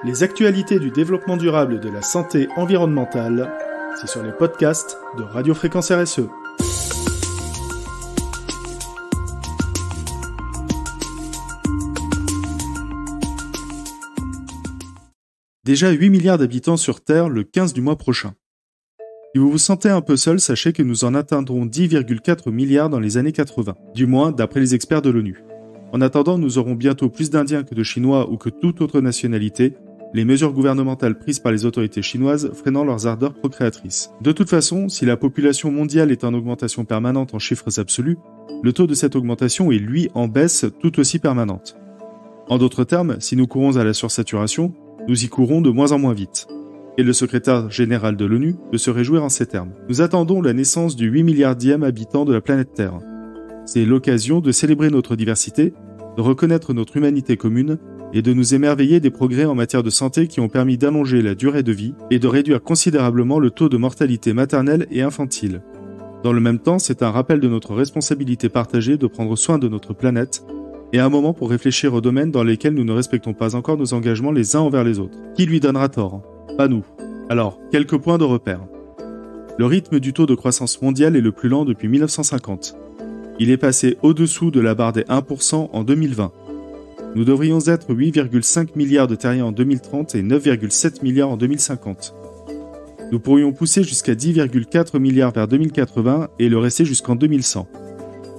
Les actualités du développement durable et de la santé environnementale, c'est sur les podcasts de Radio Fréquence RSE. Déjà 8 milliards d'habitants sur Terre le 15 du mois prochain. Si vous vous sentez un peu seul, sachez que nous en atteindrons 10,4 milliards dans les années 80, du moins d'après les experts de l'ONU. En attendant, nous aurons bientôt plus d'Indiens que de Chinois ou que toute autre nationalité, les mesures gouvernementales prises par les autorités chinoises freinant leurs ardeurs procréatrices. De toute façon, si la population mondiale est en augmentation permanente en chiffres absolus, le taux de cette augmentation est lui en baisse tout aussi permanente. En d'autres termes, si nous courons à la sursaturation, nous y courons de moins en moins vite. Et le secrétaire général de l'ONU peut se réjouir en ces termes. Nous attendons la naissance du 8 milliardième habitant de la planète Terre. C'est l'occasion de célébrer notre diversité, de reconnaître notre humanité commune et de nous émerveiller des progrès en matière de santé qui ont permis d'allonger la durée de vie et de réduire considérablement le taux de mortalité maternelle et infantile. Dans le même temps, c'est un rappel de notre responsabilité partagée de prendre soin de notre planète et un moment pour réfléchir aux domaines dans lesquels nous ne respectons pas encore nos engagements les uns envers les autres. Qui lui donnera tort ? Pas nous. Alors, quelques points de repère. Le rythme du taux de croissance mondial est le plus lent depuis 1950. Il est passé au-dessous de la barre des 1% en 2020. Nous devrions être 8,5 milliards de terriens en 2030 et 9,7 milliards en 2050. Nous pourrions pousser jusqu'à 10,4 milliards vers 2080 et le rester jusqu'en 2100.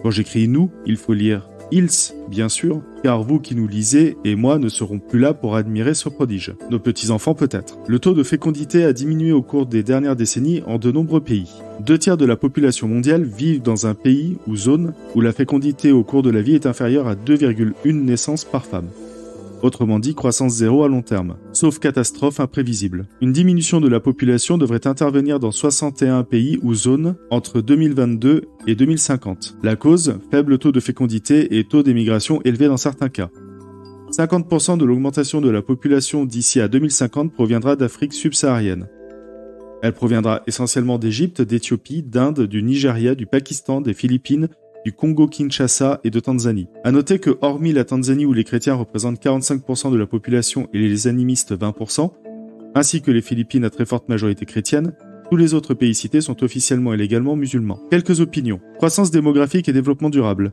Quand j'écris « nous », il faut lire « ils », bien sûr, car vous qui nous lisez et moi ne serons plus là pour admirer ce prodige. Nos petits-enfants peut-être. Le taux de fécondité a diminué au cours des dernières décennies en de nombreux pays. 2/3 de la population mondiale vivent dans un pays ou zone où la fécondité au cours de la vie est inférieure à 2,1 naissances par femme. Autrement dit, croissance zéro à long terme, sauf catastrophe imprévisible. Une diminution de la population devrait intervenir dans 61 pays ou zones entre 2022 et 2050. La cause, faible taux de fécondité et taux d'émigration élevé dans certains cas. 50% de l'augmentation de la population d'ici à 2050 proviendra d'Afrique subsaharienne. Elle proviendra essentiellement d'Égypte, d'Éthiopie, d'Inde, du Nigeria, du Pakistan, des Philippines, du Congo-Kinshasa et de Tanzanie. À noter que, hormis la Tanzanie où les chrétiens représentent 45% de la population et les animistes 20%, ainsi que les Philippines à très forte majorité chrétienne, tous les autres pays cités sont officiellement et légalement musulmans. Quelques opinions. Croissance démographique et développement durable.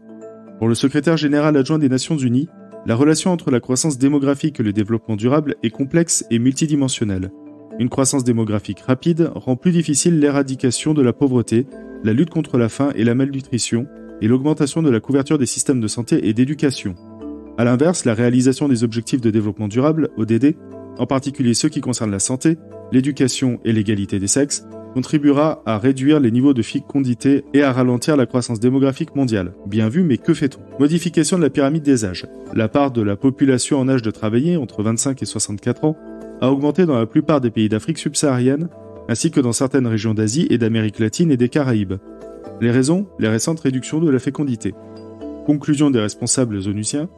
Pour le secrétaire général adjoint des Nations Unies, la relation entre la croissance démographique et le développement durable est complexe et multidimensionnelle. Une croissance démographique rapide rend plus difficile l'éradication de la pauvreté, la lutte contre la faim et la malnutrition, et l'augmentation de la couverture des systèmes de santé et d'éducation. A l'inverse, la réalisation des objectifs de développement durable, ODD, en particulier ceux qui concernent la santé, l'éducation et l'égalité des sexes, contribuera à réduire les niveaux de fécondité et à ralentir la croissance démographique mondiale. Bien vu, mais que fait-on ? Modification de la pyramide des âges. La part de la population en âge de travailler, entre 25 et 64 ans, a augmenté dans la plupart des pays d'Afrique subsaharienne, ainsi que dans certaines régions d'Asie et d'Amérique latine et des Caraïbes. Les raisons ? Les récentes réductions de la fécondité. Conclusion des responsables onusiens.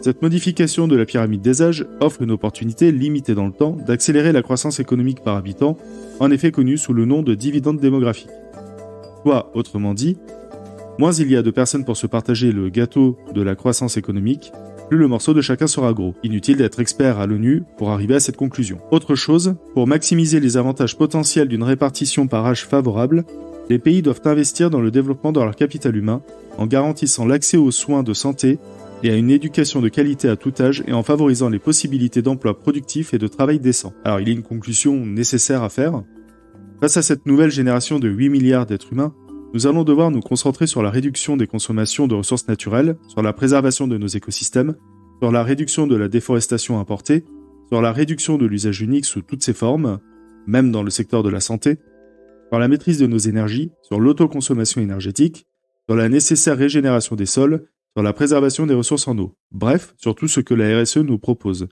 Cette modification de la pyramide des âges offre une opportunité limitée dans le temps d'accélérer la croissance économique par habitant, en effet connue sous le nom de dividende démographique. Soit, autrement dit, moins il y a de personnes pour se partager le gâteau de la croissance économique, plus le morceau de chacun sera gros. Inutile d'être expert à l'ONU pour arriver à cette conclusion. Autre chose, pour maximiser les avantages potentiels d'une répartition par âge favorable, les pays doivent investir dans le développement de leur capital humain, en garantissant l'accès aux soins de santé et à une éducation de qualité à tout âge et en favorisant les possibilités d'emploi productif et de travail décent. Alors il y a une conclusion nécessaire à faire. Face à cette nouvelle génération de 8 milliards d'êtres humains, nous allons devoir nous concentrer sur la réduction des consommations de ressources naturelles, sur la préservation de nos écosystèmes, sur la réduction de la déforestation importée, sur la réduction de l'usage unique sous toutes ses formes, même dans le secteur de la santé, sur la maîtrise de nos énergies, sur l'autoconsommation énergétique, sur la nécessaire régénération des sols, sur la préservation des ressources en eau. Bref, sur tout ce que la RSE nous propose.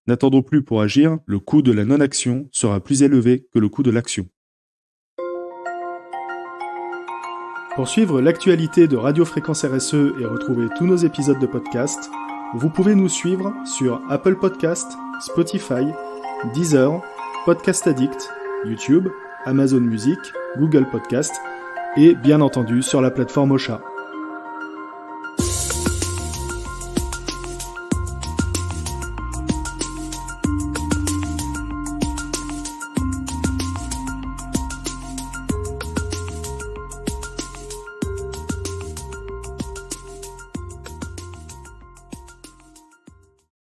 N'attendons plus pour agir, le coût de la non-action sera plus élevé que le coût de l'action. Pour suivre l'actualité de Radio Fréquence RSE et retrouver tous nos épisodes de podcast, vous pouvez nous suivre sur Apple Podcast, Spotify, Deezer, Podcast Addict, YouTube, Amazon Music, Google Podcast et bien entendu sur la plateforme Ocha.